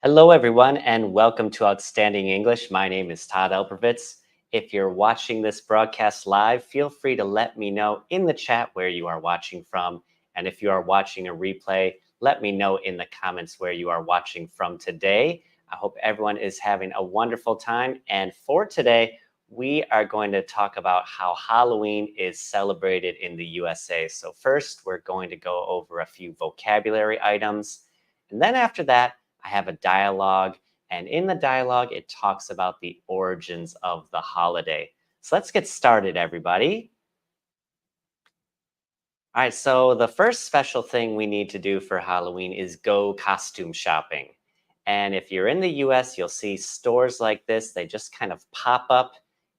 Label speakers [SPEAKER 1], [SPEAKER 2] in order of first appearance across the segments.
[SPEAKER 1] Hello, everyone, and welcome to Outstanding English. My name is Todd Elpervitz. If you're watching this broadcast live, feel free to let me know in the chat where you are watching from. And if you are watching a replay, let me know in the comments where you are watching from today. I hope everyone is having a wonderful time. And for today, we are going to talk about how Halloween is celebrated in the USA. So first, we're going to go over a few vocabulary items. And then after that, I have a dialogue, and in the dialogue, it talks about the origins of the holiday. So let's get started, everybody. All right, so the first special thing we need to do for Halloween is go costume shopping. And if you're in the US, you'll see stores like this. They just kind of pop up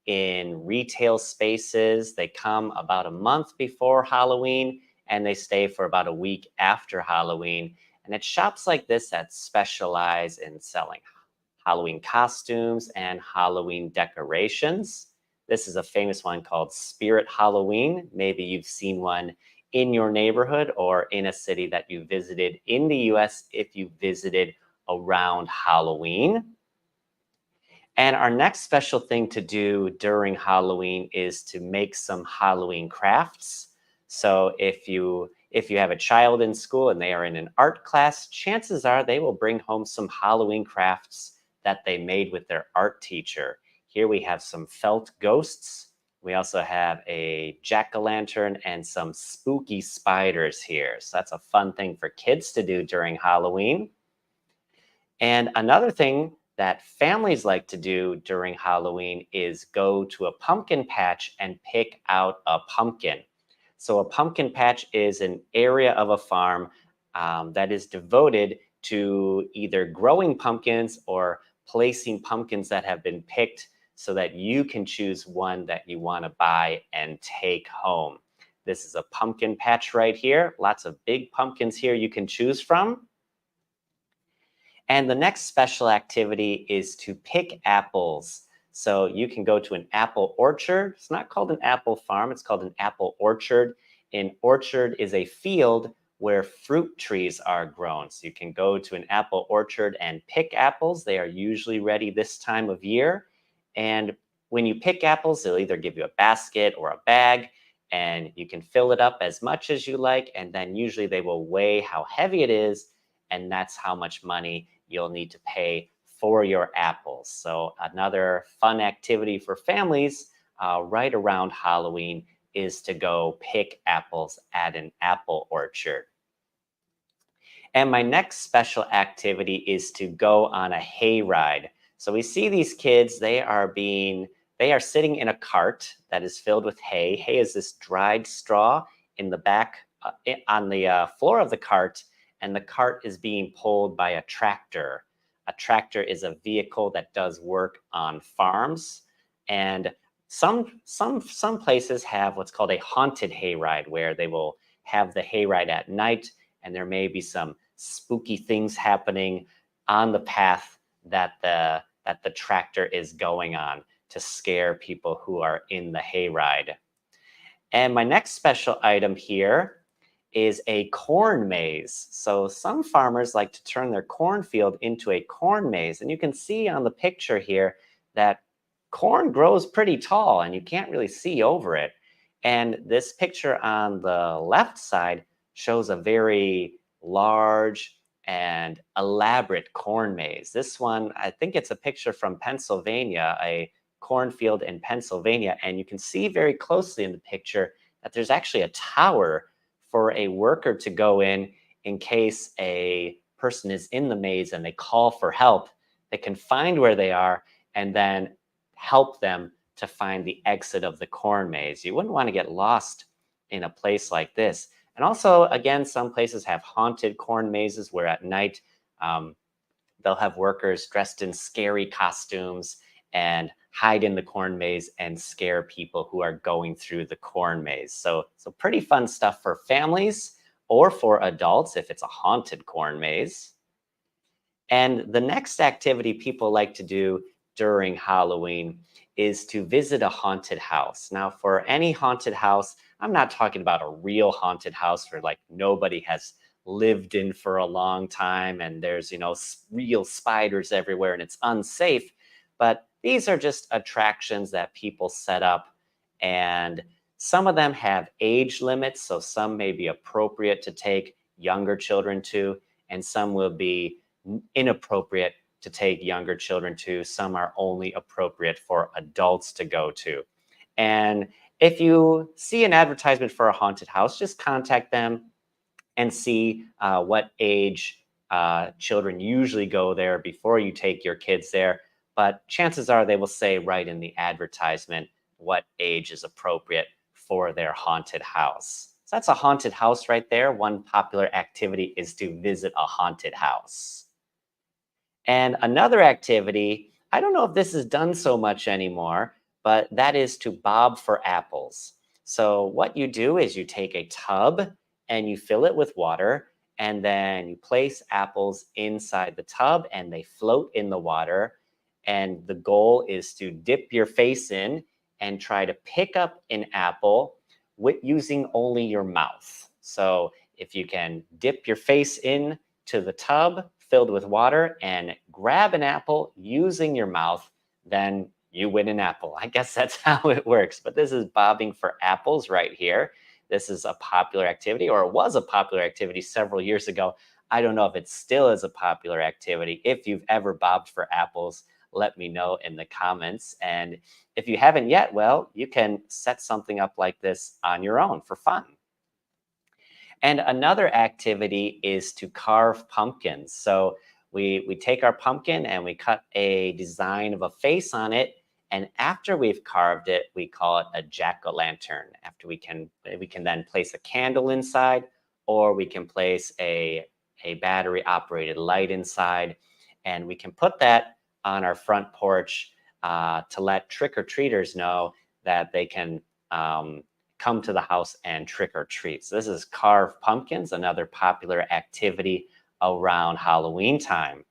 [SPEAKER 1] in retail spaces. They come about a month before Halloween and they stay for about a week after Halloween. And it's shops like this that specialize in selling Halloween costumes and Halloween decorations. This is a famous one called Spirit Halloween. Maybe you've seen one in your neighborhood or in a city that you visited in the US if you visited around Halloween. And our next special thing to do during Halloween is to make some Halloween crafts. So if you have a child in school and they are in an art class, chances are they will bring home some Halloween crafts that they made with their art teacher. Here we have some felt ghosts. We also have a jack-o'-lantern and some spooky spiders here. So that's a fun thing for kids to do during Halloween. And another thing that families like to do during Halloween is go to a pumpkin patch and pick out a pumpkin. So a pumpkin patch is an area of a farm that is devoted to either growing pumpkins or placing pumpkins that have been picked so that you can choose one that you want to buy and take home. This is a pumpkin patch right here. Lots of big pumpkins here you can choose from. And the next special activity is to pick apples. So you can go to an apple orchard. It's not called an apple farm, it's called an apple orchard. An orchard is a field where fruit trees are grown. So you can go to an apple orchard and pick apples. They are usually ready this time of year. And when you pick apples, they'll either give you a basket or a bag, and you can fill it up as much as you like. And then usually they will weigh how heavy it is, and that's how much money you'll need to pay for your apples. So another fun activity for families right around Halloween is to go pick apples at an apple orchard. And my next special activity is to go on a hayride. So we see these kids, they are sitting in a cart that is filled with hay. Hay is this dried straw in the back on the floor of the cart, and the cart is being pulled by a tractor. A tractor is a vehicle that does work on farms, and some places have what's called a haunted hayride, where they will have the hayride at night, and there may be some spooky things happening on the path that the tractor is going on to scare people who are in the hayride. And my next special item here is a corn maze. So some farmers like to turn their cornfield into a corn maze. And you can see on the picture here that corn grows pretty tall and you can't really see over it. And this picture on the left side shows a very large and elaborate corn maze. This one, I think it's a picture from Pennsylvania, a cornfield in Pennsylvania. And you can see very closely in the picture that there's actually a tower for a worker to go in case a person is in the maze and they call for help. They can find where they are and then help them to find the exit of the corn maze. You wouldn't want to get lost in a place like this. And also, again, some places have haunted corn mazes where at night they'll have workers dressed in scary costumes and hide in the corn maze and scare people who are going through the corn maze. So pretty fun stuff for families or for adults if it's a haunted corn maze. And the next activity people like to do during Halloween is to visit a haunted house. Now, for any haunted house, I'm not talking about a real haunted house where like nobody has lived in for a long time, and there's, real spiders everywhere and it's unsafe. But these are just attractions that people set up, and some of them have age limits, so some may be appropriate to take younger children to, and some will be inappropriate to take younger children to. Some are only appropriate for adults to go to. And if you see an advertisement for a haunted house, just contact them and see what age children usually go there before you take your kids there. But chances are they will say right in the advertisement what age is appropriate for their haunted house. So that's a haunted house right there. One popular activity is to visit a haunted house. And another activity, I don't know if this is done so much anymore, but that is to bob for apples. So, what you do is you take a tub and you fill it with water, and then you place apples inside the tub and they float in the water. And the goal is to dip your face in and try to pick up an apple with using only your mouth. So, if you can dip your face in to the tub filled with water and grab an apple using your mouth, then you win an apple. I guess that's how it works. But this is bobbing for apples right here. This is a popular activity, or it was a popular activity several years ago. I don't know if it still is a popular activity. If you've ever bobbed for apples, let me know in the comments. And if you haven't yet, well, you can set something up like this on your own for fun. And another activity is to carve pumpkins. So we take our pumpkin and we cut a design of a face on it. And after we've carved it, we call it a jack-o'-lantern. After we can then place a candle inside, or we can place a battery operated light inside. And we can put that on our front porch to let trick-or-treaters know that they can come to the house and trick or treat. So this is carve pumpkins, another popular activity around Halloween time.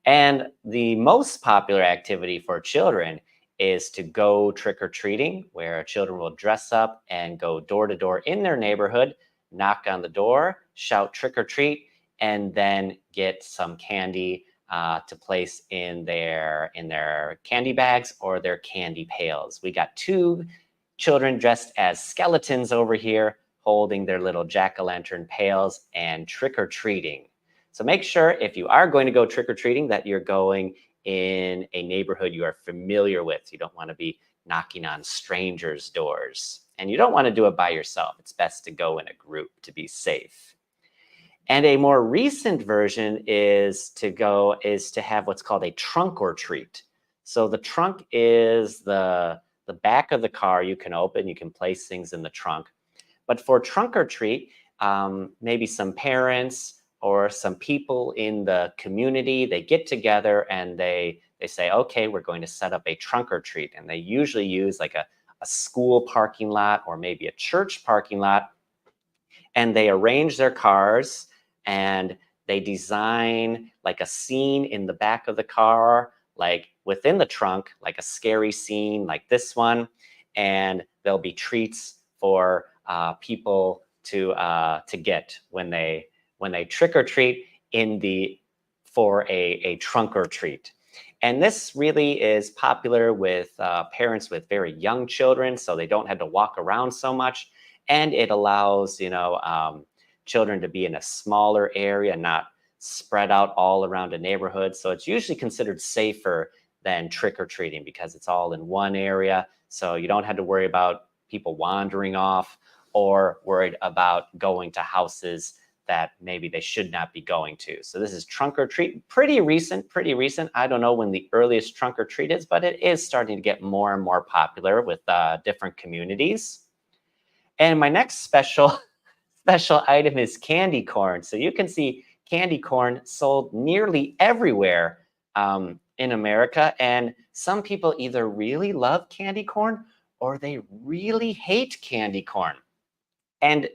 [SPEAKER 1] And the most popular activity for children is to go trick or treating, where children will dress up and go door to door in their neighborhood, knock on the door, shout trick or treat, and then get some candy to place in their candy bags or their candy pails. We got two children dressed as skeletons over here, holding their little jack-o'-lantern pails and trick-or-treating. So make sure if you are going to go trick-or-treating that you're going in a neighborhood you are familiar with. You don't want to be knocking on strangers' doors. And you don't want to do it by yourself. It's best to go in a group to be safe. And a more recent version is to have what's called a trunk or treat. So the trunk is the back of the car you can open. You can place things in the trunk. But for trunk or treat, maybe some parents or some people in the community, they get together and they say, okay, we're going to set up a trunk or treat. And they usually use like a school parking lot or maybe a church parking lot. And they arrange their cars and they design like a scene in the back of the car, like within the trunk, like a scary scene like this one. And there'll be treats for people to get when they trick or treat for a trunk or treat. And this really is popular with parents with very young children, so they don't have to walk around so much. And it allows, children to be in a smaller area, not spread out all around a neighborhood. So it's usually considered safer than trick-or-treating because it's all in one area. So you don't have to worry about people wandering off or worried about going to houses that maybe they should not be going to. So this is trunk or treat, pretty recent. I don't know when the earliest trunk or treat is, but it is starting to get more and more popular with different communities. And my next special item is candy corn. So you can see candy corn sold nearly everywhere in America. And some people either really love candy corn or they really hate candy corn. And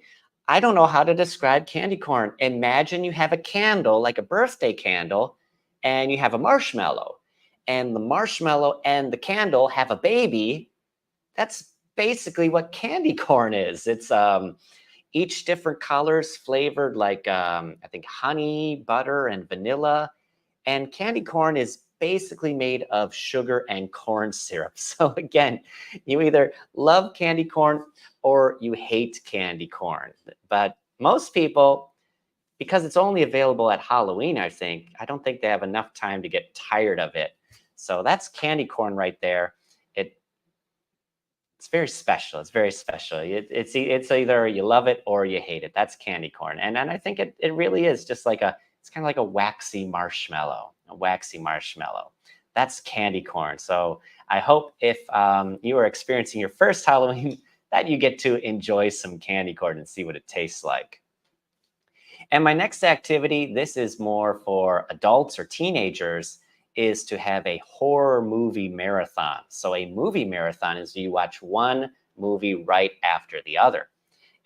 [SPEAKER 1] I don't know how to describe candy corn. Imagine you have a candle, like a birthday candle, and you have a marshmallow. And the marshmallow and the candle have a baby. That's basically what candy corn is. It's each different colors flavored like I think honey, butter, and vanilla. And candy corn is basically made of sugar and corn syrup. So again, you either love candy corn or you hate candy corn. But most people, because it's only available at Halloween, I don't think they have enough time to get tired of it. So that's candy corn right there. It it's very special. It's very special. It's either you love it or you hate it. That's candy corn. And I think it really is just like it's kind of like a waxy marshmallow, a waxy marshmallow. That's candy corn. So I hope if you are experiencing your first Halloween, that you get to enjoy some candy corn and see what it tastes like. And my next activity, this is more for adults or teenagers, is to have a horror movie marathon. So a movie marathon is you watch one movie right after the other.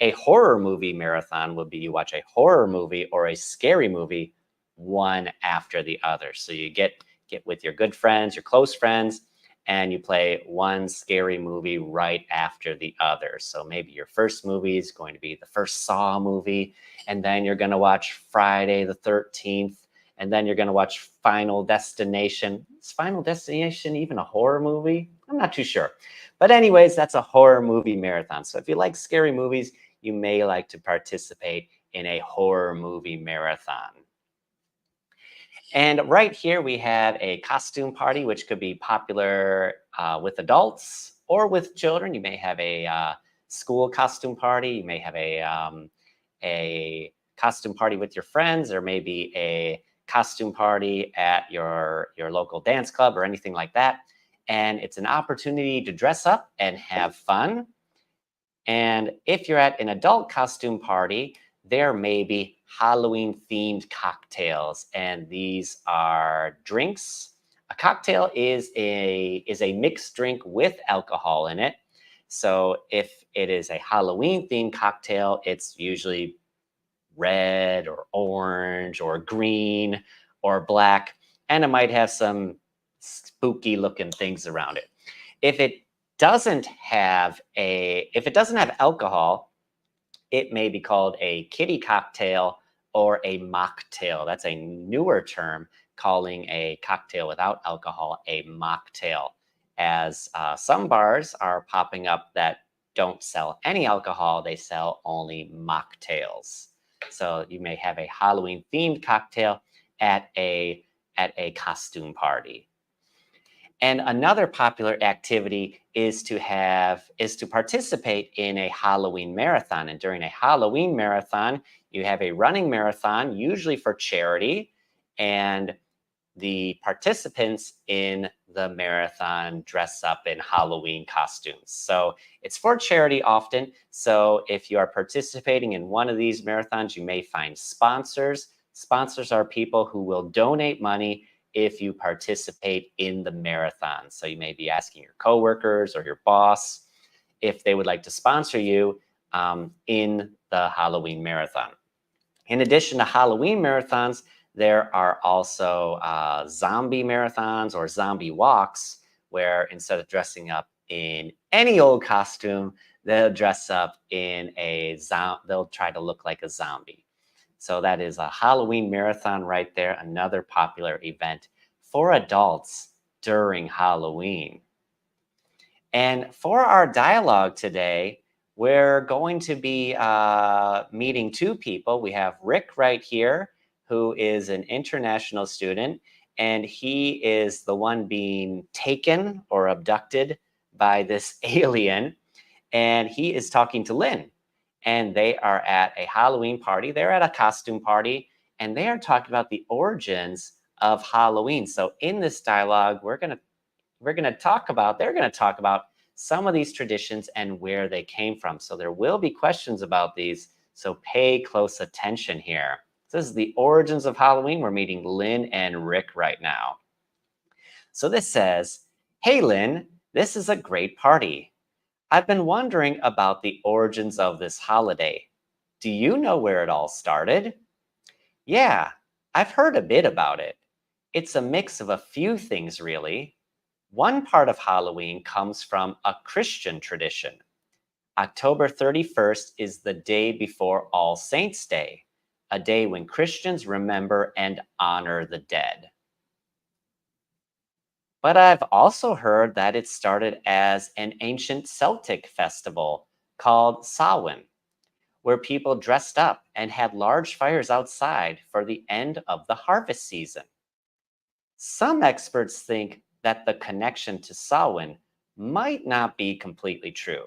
[SPEAKER 1] A horror movie marathon would be you watch a horror movie or a scary movie one after the other. So you get with your good friends, your close friends, and you play one scary movie right after the other. So maybe your first movie is going to be the first Saw movie, and then you're going to watch Friday the 13th, and then you're going to watch Final Destination. Is Final Destination even a horror movie? I'm not too sure. But anyways, that's a horror movie marathon. So if you like scary movies, you may like to participate in a horror movie marathon. And right here we have a costume party, which could be popular with adults or with children. You may have a school costume party. You may have a costume party with your friends, or maybe a costume party at your local dance club or anything like that. And it's an opportunity to dress up and have fun. And if you're at an adult costume party, there may be Halloween themed cocktails, and these are drinks. A cocktail is a mixed drink with alcohol in it. So if it is a Halloween themed cocktail, it's usually red or orange or green or black, and it might have some spooky looking things around it. If it if it doesn't have alcohol, it may be called a kitty cocktail or a mocktail. That's a newer term, calling a cocktail without alcohol a mocktail, as some bars are popping up that don't sell any alcohol. They sell only mocktails. So you may have a Halloween themed cocktail at a costume party. And another popular activity is to participate in a Halloween marathon. And during a Halloween marathon, you have a running marathon, usually for charity, and the participants in the marathon dress up in Halloween costumes. So it's for charity often. So if you are participating in one of these marathons, you may find sponsors. Sponsors are people who will donate money if you participate in the marathon. So you may be asking your coworkers or your boss if they would like to sponsor you in the Halloween marathon. In addition to Halloween marathons, there are also zombie marathons or zombie walks, where instead of dressing up in any old costume, they'll dress up in they'll try to look like a zombie. So that is a Halloween marathon right there, another popular event for adults during Halloween. And for our dialogue today, we're going to be meeting two people. We have Rick right here, who is an international student, and he is the one being taken or abducted by this alien. And he is talking to Lynn, and they are at a Halloween party. They're at a costume party, and they are talking about the origins of Halloween. So in this dialogue, they're going to talk about some of these traditions and where they came from. So there will be questions about these, so pay close attention here. This is the origins of Halloween. We're meeting Lynn and Rick right now. So this says, "Hey Lynn, this is a great party. I've been wondering about the origins of this holiday. Do you know where it all started?" "Yeah, I've heard a bit about it. It's a mix of a few things, really. One part of Halloween comes from a Christian tradition. October 31st is the day before All Saints' Day, a day when Christians remember and honor the dead. But I've also heard that it started as an ancient Celtic festival called Samhain, where people dressed up and had large fires outside for the end of the harvest season. Some experts think that the connection to Samhain might not be completely true.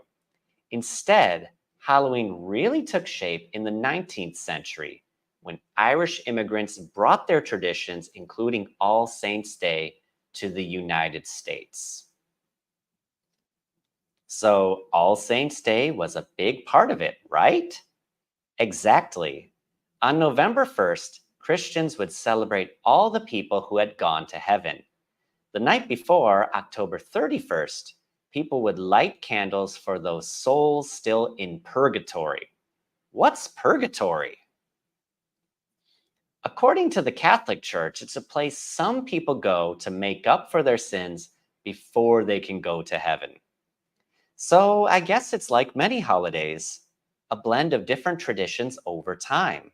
[SPEAKER 1] Instead, Halloween really took shape in the 19th century when Irish immigrants brought their traditions, including All Saints' Day, to the United States. So, All Saints' Day was a big part of it, right? Exactly. On November 1st, Christians would celebrate all the people who had gone to heaven. The night before, October 31st, people would light candles for those souls still in purgatory. What's purgatory? According to the Catholic Church, it's a place some people go to make up for their sins before they can go to heaven. So I guess it's like many holidays, a blend of different traditions over time.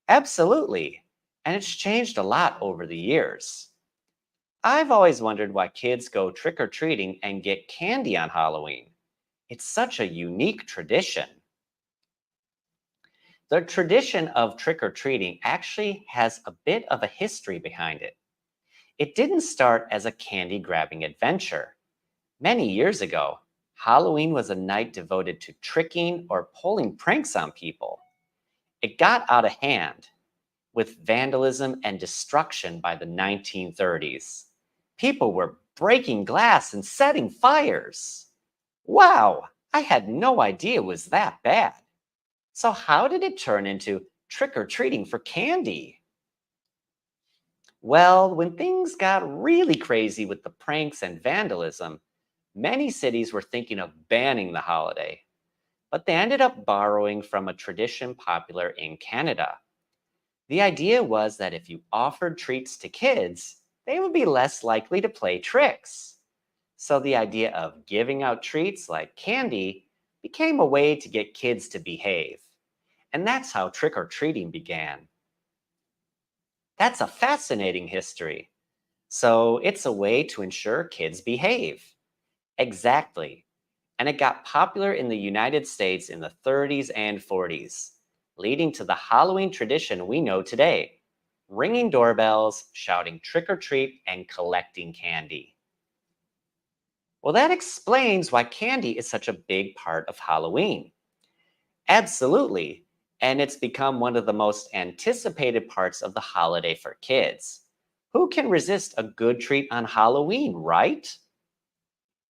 [SPEAKER 1] Absolutely. And it's changed a lot over the years. I've always wondered why kids go trick or treating and get candy on Halloween. It's such a unique tradition. The tradition of trick or treating actually has a bit of a history behind it. It didn't start as a candy grabbing adventure. Many years ago, Halloween was a night devoted to tricking or pulling pranks on people. It got out of hand with vandalism and destruction by the 1930s. People were breaking glass and setting fires. Wow, I had no idea it was that bad. So, how did it turn into trick or treating for candy? Well, when things got really crazy with the pranks and vandalism, many cities were thinking of banning the holiday, but they ended up borrowing from a tradition popular in Canada. The idea was that if you offered treats to kids, they would be less likely to play tricks. So the idea of giving out treats like candy became a way to get kids to behave. And that's how trick or treating began. That's a fascinating history. So it's a way to ensure kids behave. Exactly. And it got popular in the United States in the 30s and 40s, leading to the Halloween tradition we know today: ringing doorbells, shouting trick or treat, and collecting candy. Well, that explains why candy is such a big part of Halloween. Absolutely. And it's become one of the most anticipated parts of the holiday for kids. Who can resist a good treat on Halloween, right?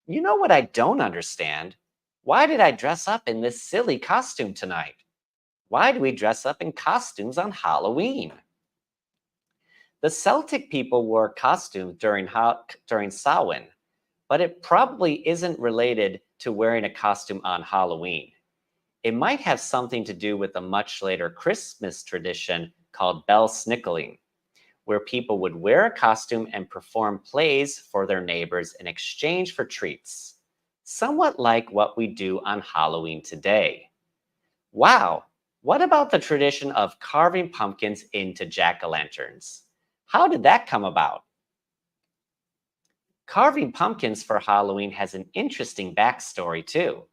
[SPEAKER 1] You know what I don't understand? Why did I dress up in this silly costume tonight? Why do we dress up in costumes on Halloween? The Celtic people wore costumes during Samhain, but it probably isn't related to wearing a costume on Halloween. It might have something to do with a much later Christmas tradition called Belsnickeling, where people would wear a costume and perform plays for their neighbors in exchange for treats, somewhat like what we do on Halloween today. Wow, what about the tradition of carving pumpkins into jack o' lanterns? How did that come about? Carving pumpkins for Halloween has an interesting backstory, too.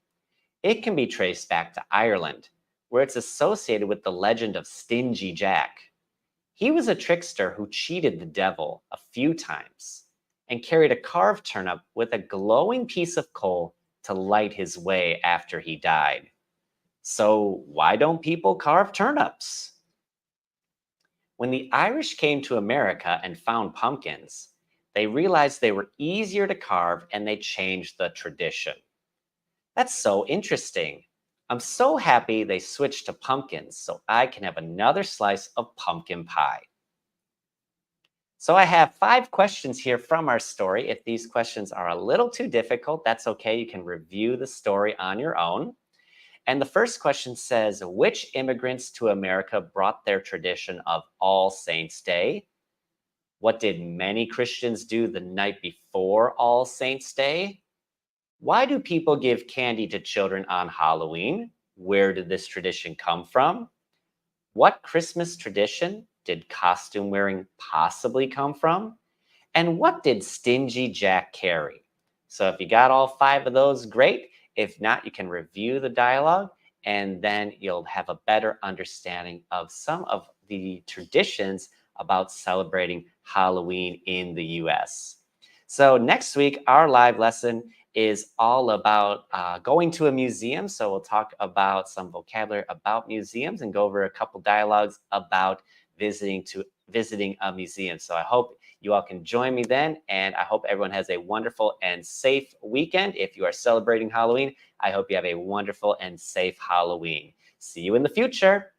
[SPEAKER 1] It can be traced back to Ireland, where it's associated with the legend of Stingy Jack. He was a trickster who cheated the devil a few times and carried a carved turnip with a glowing piece of coal to light his way after he died. So, why don't people carve turnips? When the Irish came to America and found pumpkins, they realized they were easier to carve and they changed the tradition. That's so interesting. I'm so happy they switched to pumpkins so I can have another slice of pumpkin pie. So I have 5 questions here from our story. If these questions are a little too difficult, that's okay. You can review the story on your own. And the first question says, which immigrants to America brought their tradition of All Saints' Day? What did many Christians do the night before All Saints' Day? Why do people give candy to children on Halloween? Where did this tradition come from? What Christmas tradition did costume wearing possibly come from? And what did Stingy Jack carry? So if you got all five of those, great. If not, you can review the dialogue and then you'll have a better understanding of some of the traditions about celebrating Halloween in the US. So next week, our live lesson is all about going to a museum. So we'll talk about some vocabulary about museums and go over a couple dialogues about visiting a museum. So I hope you all can join me then, and I hope everyone has a wonderful and safe weekend. If you are celebrating Halloween, I hope you have a wonderful and safe Halloween. See you in the future.